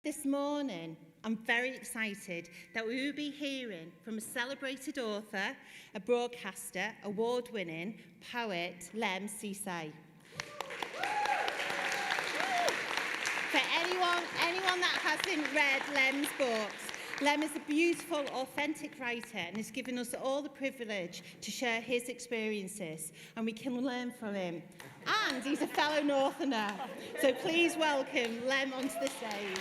this morning, I'm very excited that we will be hearing from a celebrated author, a broadcaster, award-winning poet, Lemn Sissay. For anyone that hasn't read Lem's books, Lemn is a beautiful, authentic writer and has given us all the privilege to share his experiences, and we can learn from him. And he's a fellow Northerner. So please welcome Lemn onto the stage.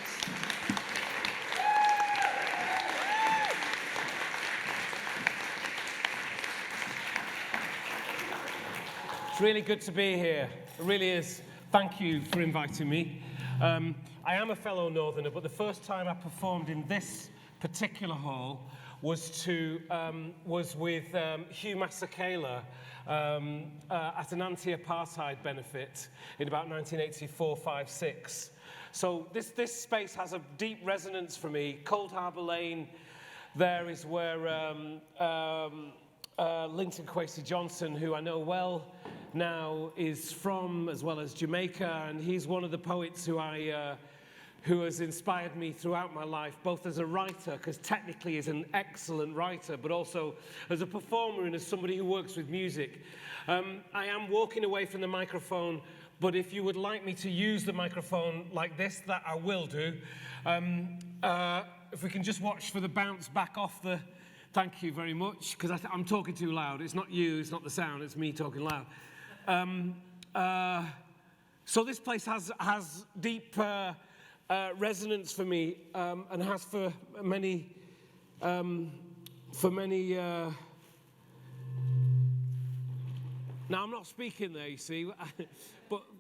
It's really good to be here. It really is. Thank you for inviting me. I am a fellow Northerner, but the first time I performed in this particular hall was with Hugh Masekela at an anti-apartheid benefit in about 1984-5-6. So this space has a deep resonance for me. Cold Harbour Lane, there is where Linton Kwesi Johnson, who I know well now, is from, as well as Jamaica, and he's one of the poets who has inspired me throughout my life, both as a writer, because technically he's an excellent writer, but also as a performer and as somebody who works with music. I am walking away from the microphone, but if you would like me to use the microphone like this, that I will do. If we can just watch for the bounce back off the... Thank you very much, because I'm talking too loud. It's not you, it's not the sound, it's me talking loud. So this place has deep resonance for me, and has for many. Now I'm not speaking there, you see,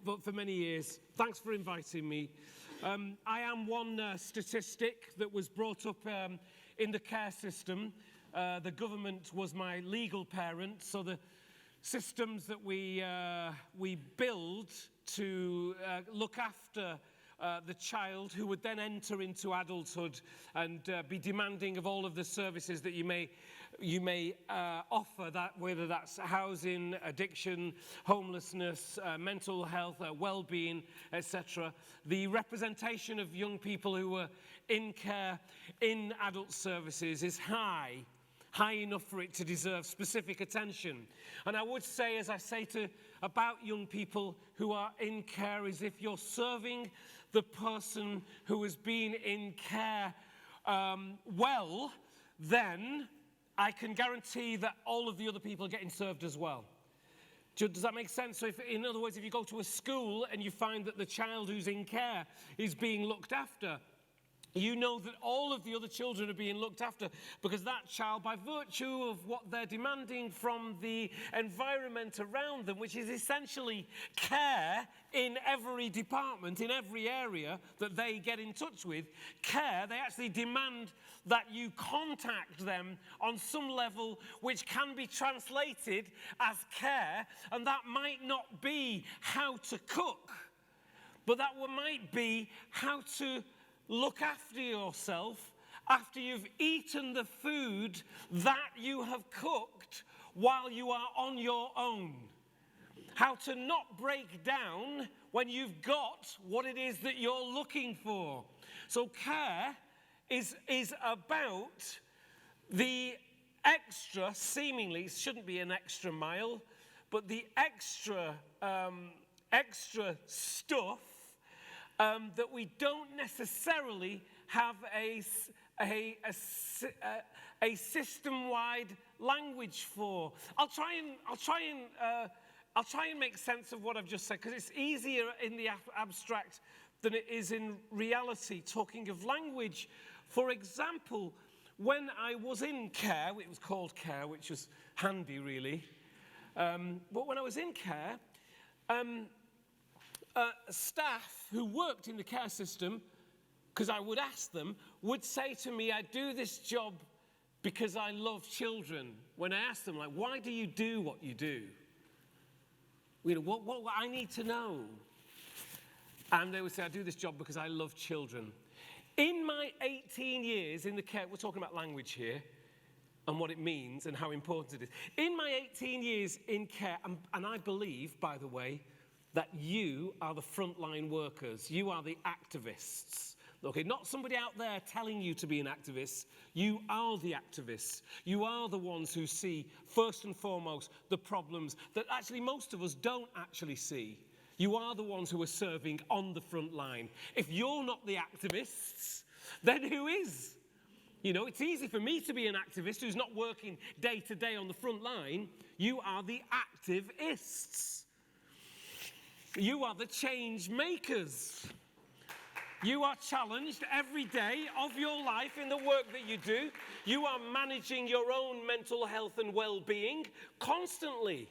but for many years. Thanks for inviting me. I am one statistic that was brought up in the care system. The government was my legal parent, so the systems that we build to look after the child, who would then enter into adulthood and be demanding of all of the services that you may offer, that whether that's housing, addiction, homelessness, mental health, well-being, etc. The representation of young people who are in care in adult services is high enough for it to deserve specific attention. And I would say, as I say about young people who are in care, is if you're serving the person who has been in care well, then I can guarantee that all of the other people are getting served as well. Does that make sense? So in other words, if you go to a school and you find that the child who's in care is being looked after, you know that all of the other children are being looked after, because that child, by virtue of what they're demanding from the environment around them, which is essentially care in every department, in every area that they get in touch with, care, they actually demand that you contact them on some level which can be translated as care, and that might not be how to cook, but that might be how to look after yourself after you've eaten the food that you have cooked while you are on your own. How to not break down when you've got what it is that you're looking for. So care is about the extra, seemingly, it shouldn't be an extra mile, but the extra stuff that we don't necessarily have a system-wide language for. I'll try and make sense of what I've just said, because it's easier in the abstract than it is in reality. Talking of language, for example, when I was in care, it was called care, which was handy really. But when I was in care, staff who worked in the care system, because I would ask them, would say to me, I do this job because I love children. When I asked them, like, why do you do what you do? You know, what I need to know. And they would say, I do this job because I love children. In my 18 years in the care, we're talking about language here, and what it means and how important it is. In my 18 years in care, and I believe, by the way, that you are the frontline workers. You are the activists Okay, not somebody out there telling you to be an activist. You are the activists. You are the ones who see, first and foremost, the problems that actually most of us don't actually see. You are the ones who are serving on the front line. If you're not the activists, then who is? You know, it's easy for me to be an activist who's not working day to day on the front line. You are the activists. You are the change makers. You are challenged every day of your life in the work that you do. You are managing your own mental health and well-being constantly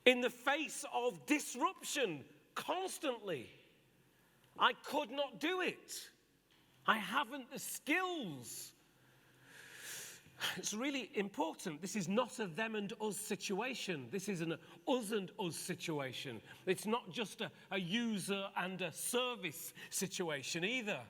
in the face of disruption, constantly. I could not do it. I haven't the skills. It's really important. This is not a them and us situation. This is an us and us situation. It's not just a user and a service situation either.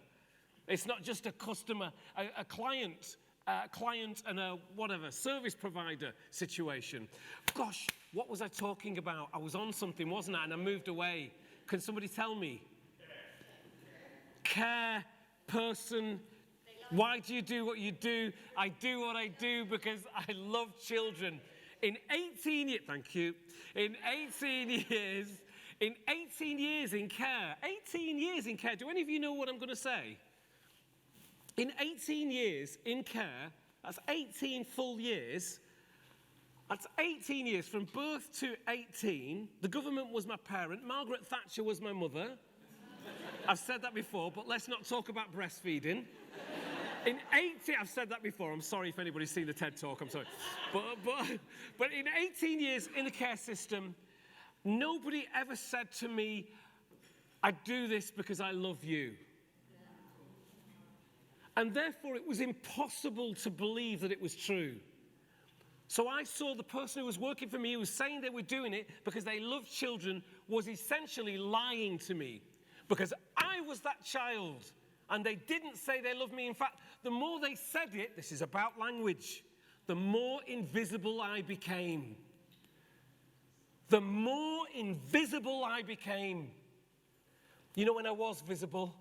It's not just a customer, a client and a whatever, service provider situation. Gosh, what was I talking about? I was on something, wasn't I? And I moved away. Can somebody tell me? Care, person. Why do you do what you do? I do what I do because I love children. In 18 years, thank you. In 18 years in care, 18 years in care. Do any of you know what I'm going to say? In 18 years in care, that's 18 full years. That's 18 years from birth to 18. The government was my parent. Margaret Thatcher was my mother. I've said that before, but let's not talk about breastfeeding. In 18, I've said that before. I'm sorry if anybody's seen the TED Talk. I'm sorry. But in 18 years in the care system, nobody ever said to me, I do this because I love you. And therefore, it was impossible to believe that it was true. So I saw the person who was working for me, who was saying they were doing it because they loved children, was essentially lying to me. Because I was that child. And they didn't say they loved me. In fact, the more they said it, this is about language, the more invisible I became. The more invisible I became. You know when I was visible?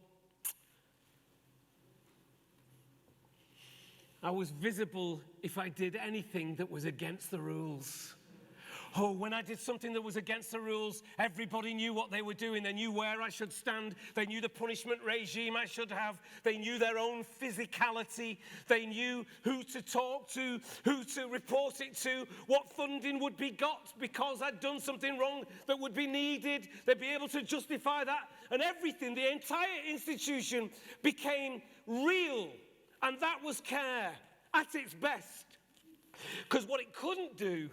I was visible if I did anything that was against the rules. Oh, when I did something that was against the rules, everybody knew what they were doing. They knew where I should stand. They knew the punishment regime I should have. They knew their own physicality. They knew who to talk to, who to report it to, what funding would be got because I'd done something wrong that would be needed. They'd be able to justify that. And everything, the entire institution became real. And that was care at its best. Because what it couldn't do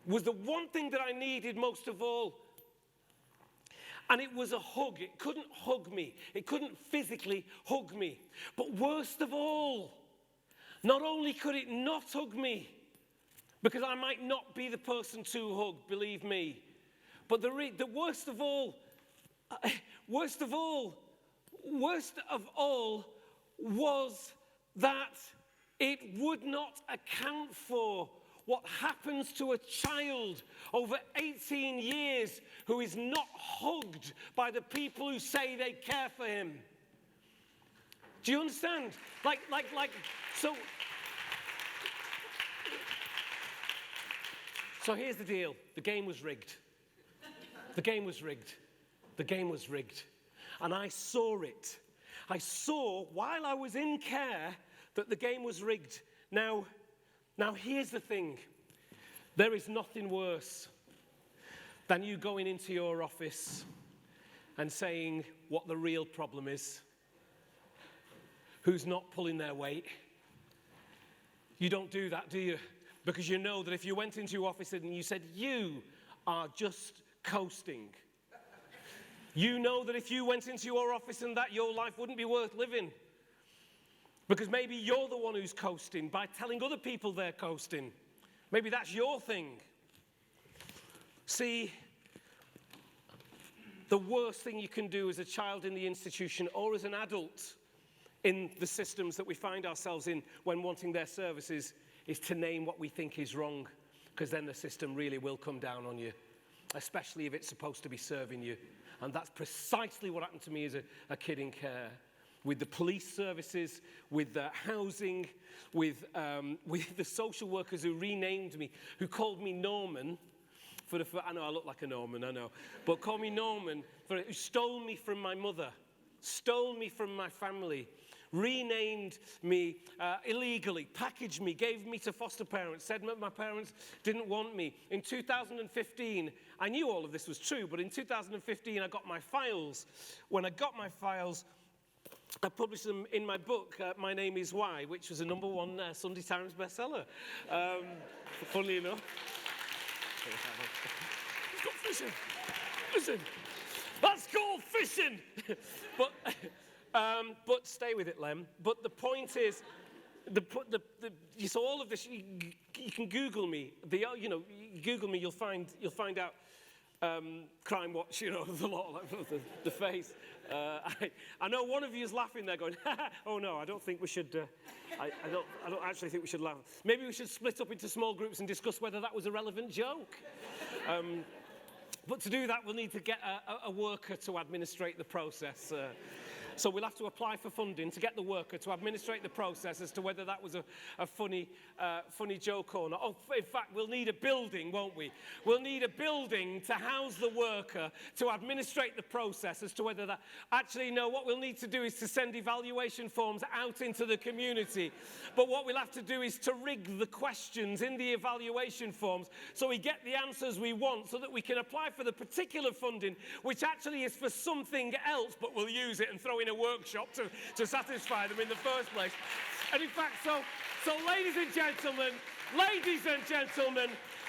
was the one thing that I needed most of all. And it was a hug. It couldn't hug me. It couldn't physically hug me. But worst of all, not only could it not hug me, because I might not be the person to hug, believe me, but the worst of all was that it would not account for what happens to a child over 18 years who is not hugged by the people who say they care for him. Do you understand? So here's the deal. The game was rigged. The game was rigged. The game was rigged. And I saw it. I saw, while I was in care, that the game was rigged. Now here's the thing. There is nothing worse than you going into your office and saying what the real problem is. Who's not pulling their weight. You don't do that, do you? Because you know that if you went into your office and you said, you are just coasting. You know that if you went into your office and that your life wouldn't be worth living. Because maybe you're the one who's coasting by telling other people they're coasting. Maybe that's your thing. See, the worst thing you can do as a child in the institution or as an adult in the systems that we find ourselves in when wanting their services is to name what we think is wrong, because then the system really will come down on you. especially if it's supposed to be serving you. And that's precisely what happened to me as a kid in care. With the police services, with the housing, with the social workers who renamed me, who called me Norman. I know I look like a Norman, I know. But called me Norman, who stole me from my mother, stole me from my family, renamed me illegally, packaged me, gave me to foster parents, said that my parents didn't want me. In 2015, I knew all of this was true, but in 2015 I got my files. When I got my files, I published them in my book, My Name Is Why, which was a #1 Sunday Times bestseller. Funnily enough. Let's go fishing. Listen, that's called fishing. But stay with it, Lem. But the point is, so all of this, you can Google me. Google me, you'll find out. Crime Watch, the face. I know one of you is laughing there, going, "Oh no, I don't think we should. I don't actually think we should laugh. Maybe we should split up into small groups and discuss whether that was a relevant joke." But to do that, we'll need to get a worker to administrate the process. So we'll have to apply for funding to get the worker to administrate the process as to whether that was a funny joke or not. Oh, in fact, we'll need a building, won't we? We'll need a building to house the worker to administrate the process as to whether that... Actually, no, what we'll need to do is to send evaluation forms out into the community. But what we'll have to do is to rig the questions in the evaluation forms so we get the answers we want so that we can apply for the particular funding, which actually is for something else, but we'll use it and throw in a workshop to satisfy them in the first place. And in fact, so ladies and gentlemen,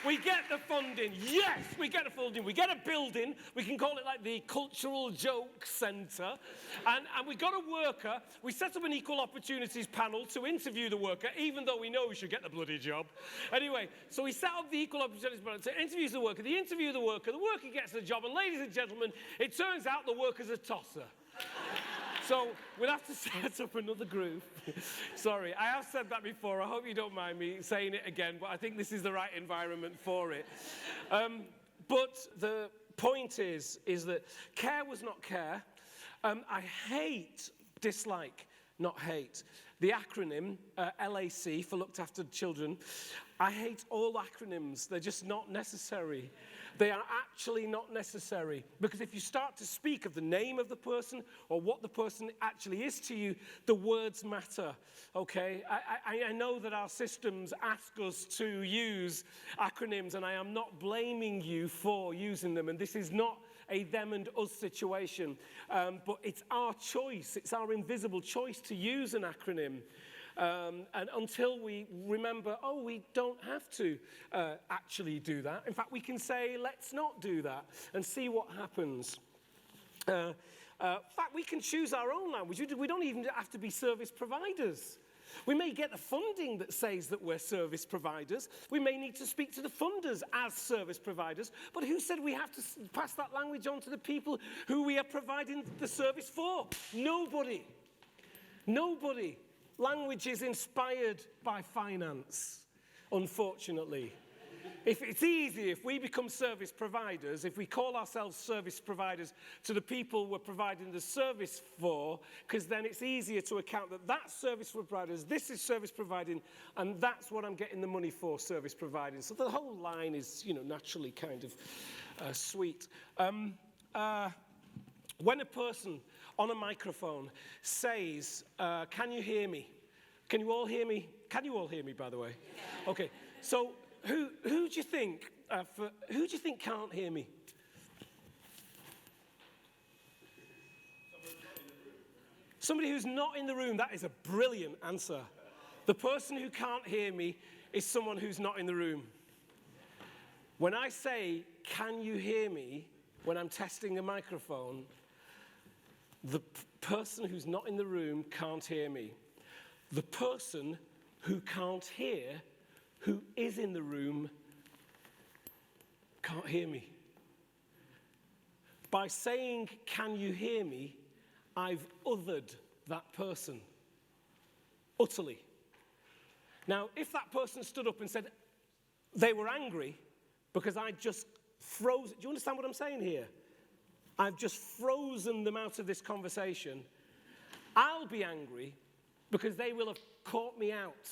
we get the funding. Yes, we get the funding. We get a building. We can call it like the Cultural Joke Centre. And we got a worker. We set up an equal opportunities panel to interview the worker, even though we know we should get the bloody job. Anyway, so we set up the equal opportunities panel to interview the worker. They interview the worker gets the job. And ladies and gentlemen, it turns out the worker's a tosser. So we'll have to set up another group. Sorry, I have said that before. I hope you don't mind me saying it again, but I think this is the right environment for it. But the point is that care was not care. I dislike, not hate. The acronym, LAC, for Looked After Children, I hate all acronyms. They're just not necessary. They are actually not necessary. Because if you start to speak of the name of the person or what the person actually is to you, the words matter, okay? I know that our systems ask us to use acronyms, and I am not blaming you for using them, and this is not a them and us situation, but it's our choice, it's our invisible choice to use an acronym. And until we remember, we don't have to actually do that. In fact, we can say, let's not do that and see what happens. In fact, we can choose our own language. We don't even have to be service providers. We may get the funding that says that we're service providers. We may need to speak to the funders as service providers. But who said we have to pass that language on to the people who we are providing the service for? Nobody. Nobody. Language is inspired by finance, unfortunately. If it's easy, if we become service providers, if we call ourselves service providers to the people we're providing the service for, because then it's easier to account that that's service providers, this is service providing, and that's what I'm getting the money for, service providing. So the whole line is, naturally kind of sweet. When a person on a microphone says, can you hear me? Can you all hear me? Can you all hear me, by the way? Okay, so who do you think can't hear me? Somebody who's not in the room. That is a brilliant answer. The person who can't hear me is someone who's not in the room. When I say, can you hear me, when I'm testing a microphone, the person who's not in the room can't hear me. The person who can't hear, who is in the room, can't hear me. By saying, can you hear me, I've othered that person. Utterly. Now, if that person stood up and said they were angry because I just frozen. Do you understand what I'm saying here? I've just frozen them out of this conversation. I'll be angry because they will have caught me out.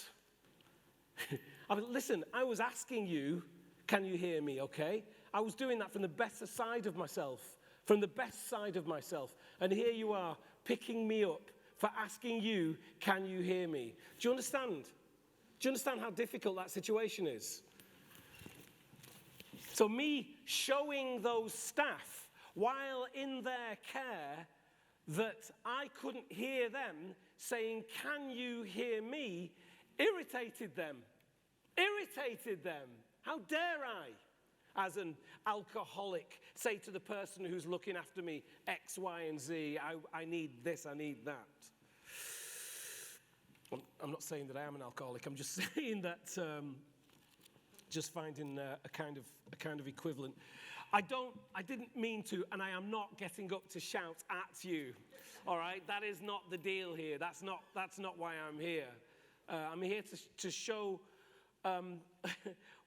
Listen, I was asking you, can you hear me, okay? I was doing that from the better side of myself, from the best side of myself. And here you are, picking me up for asking you, can you hear me? Do you understand? Do you understand how difficult that situation is? So me showing those staff, while in their care, that I couldn't hear them saying, can you hear me, irritated them. Irritated them. How dare I, as an alcoholic, say to the person who's looking after me, X, Y, and Z, I need this, I need that. I'm not saying that I am an alcoholic, I'm just saying that, just finding a kind of equivalent. I didn't mean to, and I am not getting up to shout at you, all right? That is not the deal here. That's not why I'm here. I'm here to show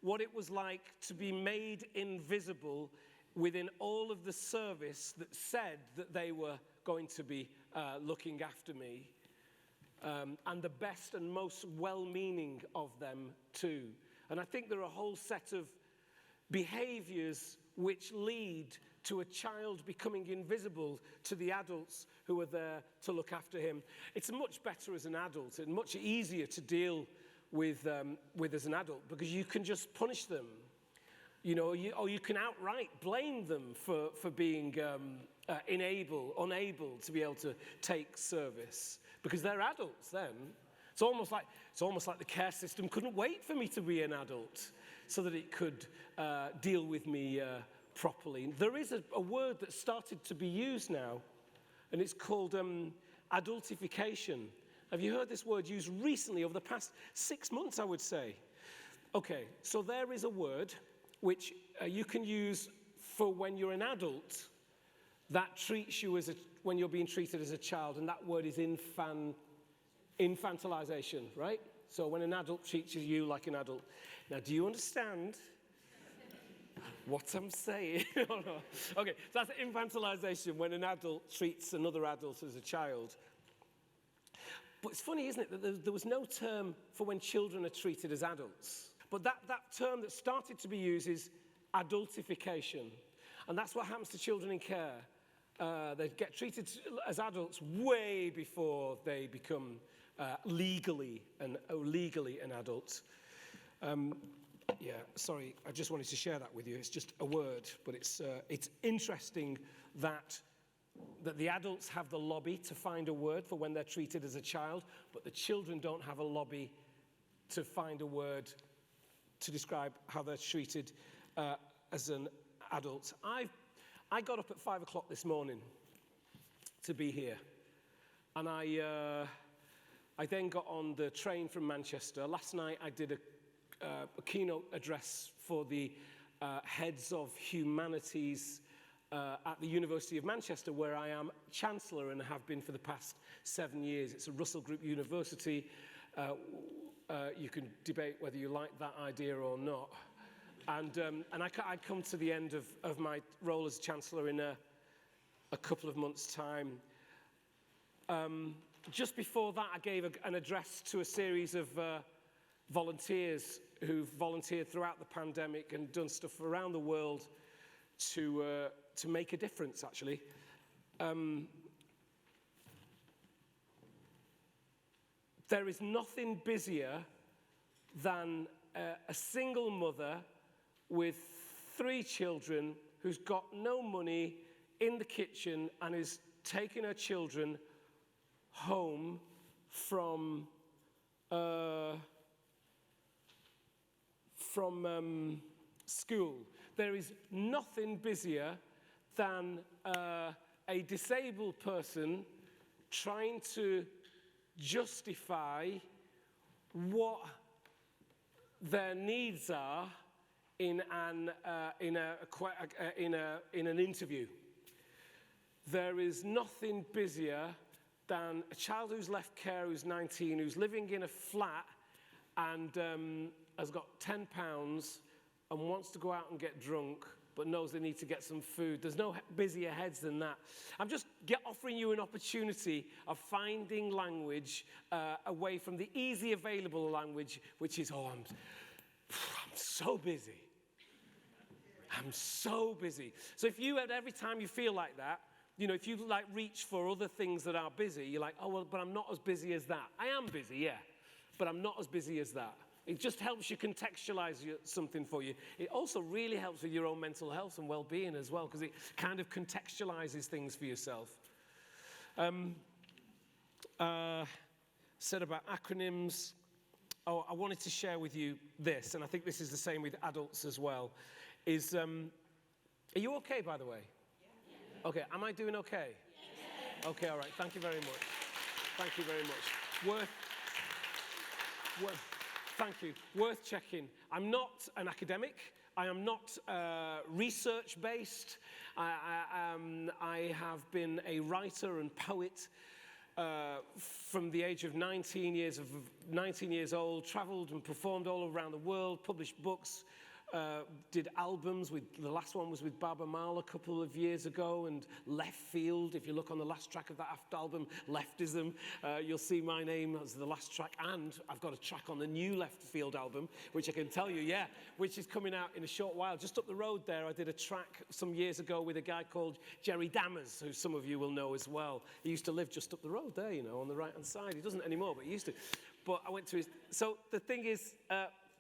what it was like to be made invisible within all of the service that said that they were going to be looking after me, and the best and most well-meaning of them too. And I think there are a whole set of behaviors which lead to a child becoming invisible to the adults who are there to look after him. It's much better as an adult and much easier to deal with as an adult, because you can just punish them, you know, or you can outright blame them for being unable to be able to take service, because they're adults then. It's almost like the care system couldn't wait for me to be an adult so that it could deal with me properly. There is a word that started to be used now, and it's called adultification. Have you heard this word used recently, over the past 6 months, I would say? Okay, so there is a word which you can use for when you're an adult that treats you as when you're being treated as a child, and that word is infantilization, right? So when an adult treats you like an adult. Now, do you understand what I'm saying? Oh, no. Okay, so that's infantilization, when an adult treats another adult as a child. But it's funny, isn't it, that there was no term for when children are treated as adults. But that term that started to be used is adultification. And that's what happens to children in care. They get treated as adults way before they become legally an adult. Yeah, sorry, I just wanted to share that with you. It's just a word, but it's interesting that the adults have the lobby to find a word for when they're treated as a child, but the children don't have a lobby to find a word to describe how they're treated as an adult. I got up at 5 o'clock this morning to be here, and I then got on the train from Manchester. Last night I did a keynote address for the heads of humanities at the University of Manchester, where I am Chancellor and have been for the past 7 years. It's a Russell Group university. You can debate whether you like that idea or not. And I'd come to the end of my role as Chancellor in a couple of months' time. Just before that, I gave an address to a series of volunteers who've volunteered throughout the pandemic and done stuff around the world to make a difference, actually. There is nothing busier than a single mother with 3 children who's got no money, in the kitchen, and is taking her children home from school. There is nothing busier than a disabled person trying to justify what their needs are in an interview. There is nothing busier than a child who's left care, who's 19, who's living in a flat and has got £10 and wants to go out and get drunk, but knows they need to get some food. There's no busier heads than that. I'm just offering you an opportunity of finding language away from the easy available language, which is, I'm so busy. I'm so busy. So if you, at every time you feel like that, if you like reach for other things that are busy, you're like, oh, well, but I'm not as busy as that. I am busy, yeah, but I'm not as busy as that. It just helps you contextualize something for you. It also really helps with your own mental health and well-being as well, because it kind of contextualizes things for yourself. Said about acronyms. Oh, I wanted to share with you this, and I think this is the same with adults as well, is, are you okay, by the way? Yeah. Okay, am I doing okay? Yeah. Okay, all right, thank you very much. Thank you very much. Thank you. Worth checking. I'm not an academic. I am not research-based. I have been a writer and poet from the age of 19 years old, traveled and performed all around the world, published books, did albums. The last one was with Baaba Maal a couple of years ago, and Left Field. If you look on the last track of that album, Leftism, you'll see my name as the last track, and I've got a track on the new Left Field album, which I can tell you, which is coming out in a short while. Just up the road there, I did a track some years ago with a guy called Jerry Dammers, who some of you will know as well. He used to live just up the road there, on the right-hand side. He doesn't anymore, but he used to. But I went to his... So the thing is...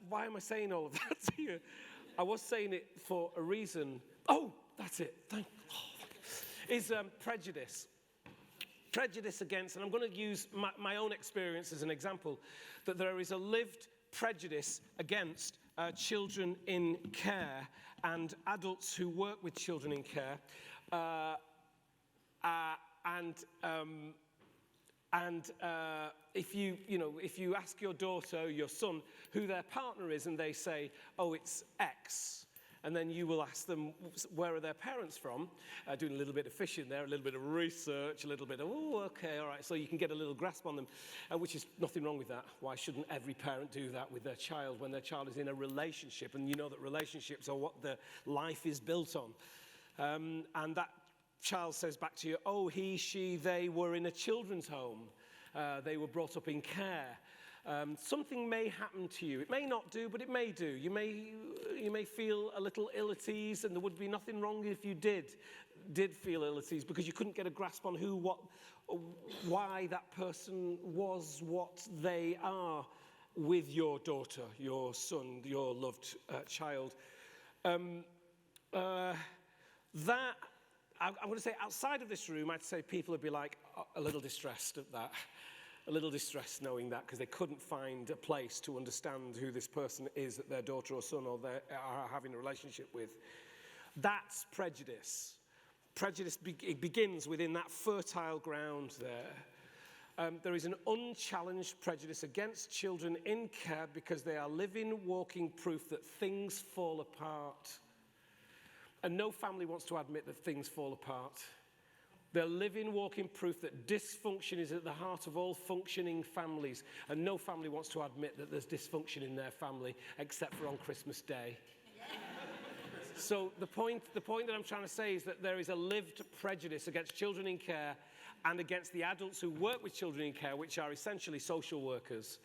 why am I saying all of that to you? I was saying it for a reason. Oh, that's it. Is prejudice. Prejudice against, and I'm going to use my own experience as an example, that there is a lived prejudice against children in care and adults who work with children in care. If you ask your daughter, your son, who their partner is, and they say, oh, it's X, and then you will ask them, where are their parents from? Doing a little bit of fishing there, a little bit of research, a little bit of, oh, okay, all right, so you can get a little grasp on them, which is nothing wrong with that. Why shouldn't every parent do that with their child when their child is in a relationship, and you know that relationships are what the life is built on? And that child says back to you, oh, he, she, they were in a children's home. They were brought up in care. Something may happen to you. It may not do, but it may do. You may feel a little ill at ease, and there would be nothing wrong if you did feel ill at ease, because you couldn't get a grasp on who, what, why that person was what they are with your daughter, your son, your loved child. I'm going to say outside of this room, I'd say people would be like a little distressed at that. A little distressed knowing that, because they couldn't find a place to understand who this person is that their daughter or son or they are having a relationship with. That's prejudice. Prejudice it begins within that fertile ground there. There is an unchallenged prejudice against children in care because they are living, walking proof that things fall apart. And no family wants to admit that things fall apart. They're living, walking proof that dysfunction is at the heart of all functioning families. And no family wants to admit that there's dysfunction in their family, except for on Christmas Day. So the point that I'm trying to say is that there is a lived prejudice against children in care and against the adults who work with children in care, which are essentially social workers.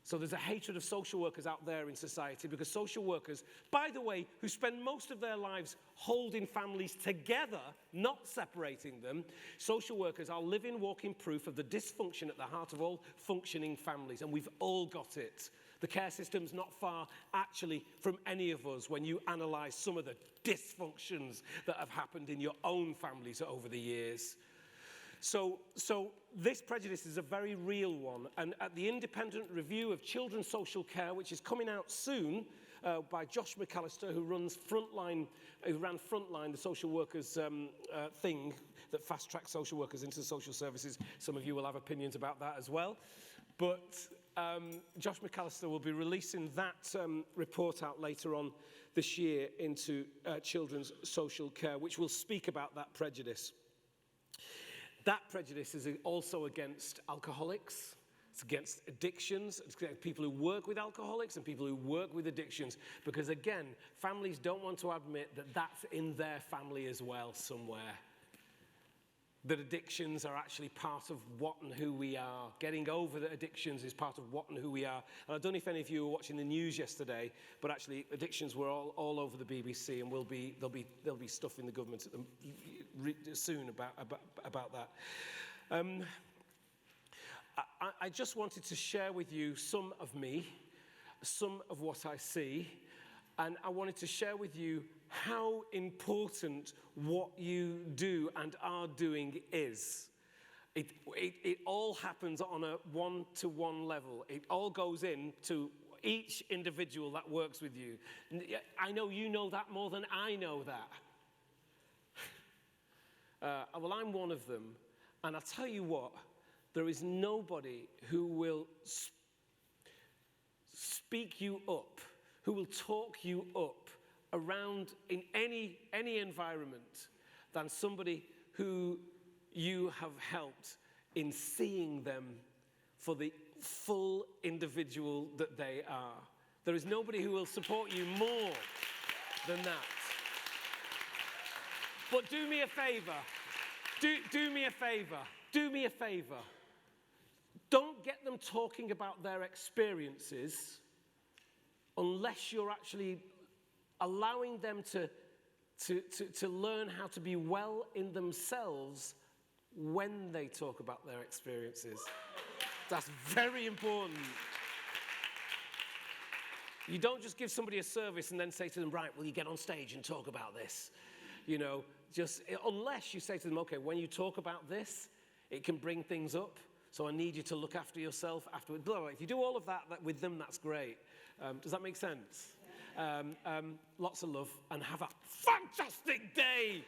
So there's a hatred of social workers out there in society, because social workers, by the way, who spend most of their lives holding families together, not separating them, social workers are living, walking proof of the dysfunction at the heart of all functioning families, and we've all got it. The care system's not far, actually, from any of us when you analyse some of the dysfunctions that have happened in your own families over the years. So this prejudice is a very real one, and at the independent review of children's social care, which is coming out soon by Josh McAllister, who ran Frontline, the social workers thing that fast-tracks social workers into social services. Some of you will have opinions about that as well. But Josh McAllister will be releasing that report out later on this year into children's social care, which will speak about that prejudice. That prejudice is also against alcoholics. It's against addictions. It's against people who work with alcoholics and people who work with addictions. Because again, families don't want to admit that that's in their family as well somewhere. That addictions are actually part of what and who we are. Getting over the addictions is part of what and who we are. And I don't know if any of you were watching the news yesterday, but actually addictions were all over the BBC, and there'll be stuff in the government soon about that. I just wanted to share with you some of me, some of what I see, and I wanted to share with you how important what you do and are doing is. It all happens on a one-to-one level. It all goes into each individual that works with you. I know you know that more than I know that. Well, I'm one of them, and I'll tell you what, there is nobody who will speak you up, who will talk you up around in any environment than somebody who you have helped in seeing them for the full individual that they are. There is nobody who will support you more than that. But do me a favor. Do me a favor. Do me a favor. Don't get them talking about their experiences unless you're actually allowing them to learn how to be well in themselves when they talk about their experiences. That's very important. You don't just give somebody a service and then say to them, right, will you get on stage and talk about this? You know, just unless you say to them, okay, when you talk about this, it can bring things up. So I need you to look after yourself afterwards. Blah, blah. If you do all of that with them, that's great. Does that make sense? Lots of love and have a fantastic day.